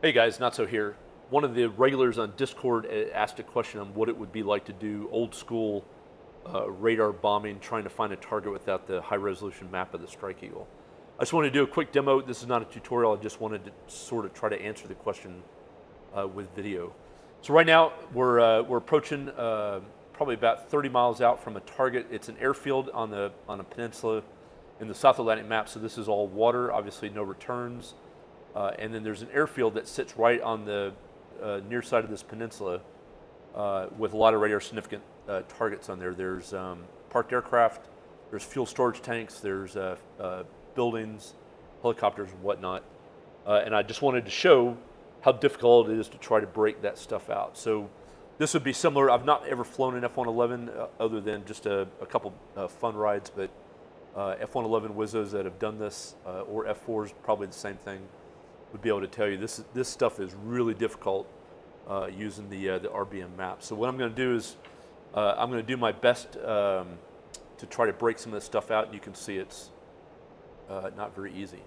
Hey guys, Not So here. One of the regulars on Discord asked a question on what it would be like to do old school radar bombing, trying to find a target without the high resolution map of the Strike Eagle. I just wanted to do a quick demo. This is not a tutorial. I just wanted to sort of try to answer the question with video. So right now we're approaching probably about 30 miles out from a target. It's an airfield on a peninsula in the South Atlantic map. So this is all water, obviously no returns. And then there's an airfield that sits right on the near side of this peninsula with a lot of radar significant targets on there. There's parked aircraft, there's fuel storage tanks, there's buildings, helicopters and whatnot. And I just wanted to show how difficult it is to try to break that stuff out. So this would be similar. I've not ever flown an F-111 other than just a couple fun rides, but F-111 Wizzos that have done this, or F-4s, probably the same thing, would be able to tell you this stuff is really difficult using the RBM map. So what I'm going to do is I'm going to do my best to try to break some of this stuff out, and you can see it's not very easy.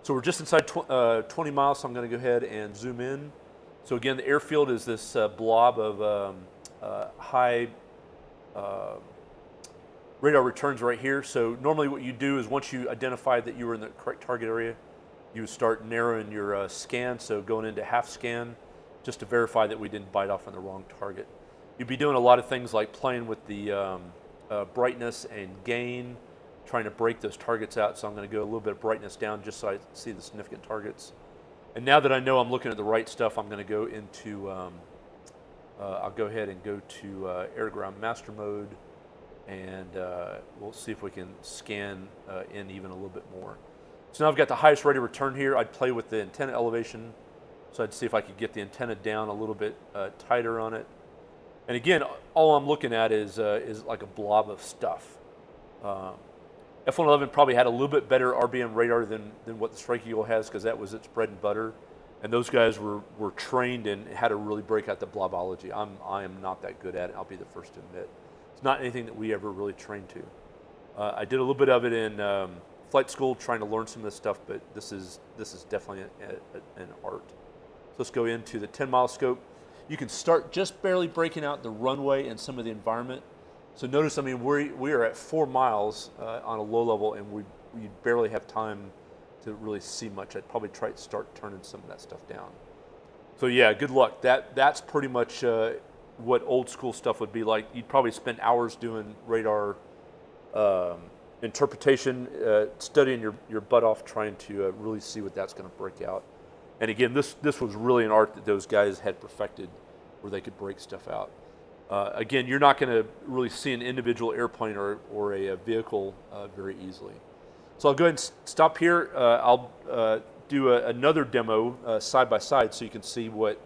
So we're just inside 20 miles, so I'm going to go ahead and zoom in. So again, the airfield is this blob of high radar returns right here. So normally what you do is once you identify that you were in the correct target area, you start narrowing your scan, so going into half scan, just to verify that we didn't bite off on the wrong target. You'd be doing a lot of things like playing with the brightness and gain, trying to break those targets out. So I'm going to go a little bit of brightness down just so I see the significant targets. And now that I know I'm looking at the right stuff, I'm going to go into, I'll go ahead and go to air-ground master mode, and we'll see if we can scan in even a little bit more. So now I've got the highest rate of return here. I'd play with the antenna elevation. So I'd see if I could get the antenna down a little bit tighter on it. And again, all I'm looking at is like a blob of stuff. F-111 probably had a little bit better RBM radar than what the Strike Eagle has, because that was its bread and butter. And those guys were trained and had to really break out the blobology. I am not that good at it, I'll be the first to admit. It's not anything that we ever really trained to. I did a little bit of it in flight school, trying to learn some of this stuff, but this is definitely an art. So let's go into the 10-mile scope. You can start just barely breaking out the runway and some of the environment. So notice, I mean, we are at 4 miles on a low level, and we barely have time to really see much. I'd probably try to start turning some of that stuff down. So yeah, good luck. That's pretty much what old school stuff would be like. You'd probably spend hours doing radar interpretation, studying your butt off, trying to really see what that's going to break out. And again, this was really an art that those guys had perfected, where they could break stuff out. Again, you're not going to really see an individual airplane or a vehicle very easily. So I'll go ahead and stop here. I'll do another demo side by side so you can see what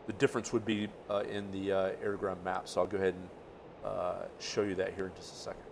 the difference would be in the air-ground map. So I'll go ahead and show you that here in just a second.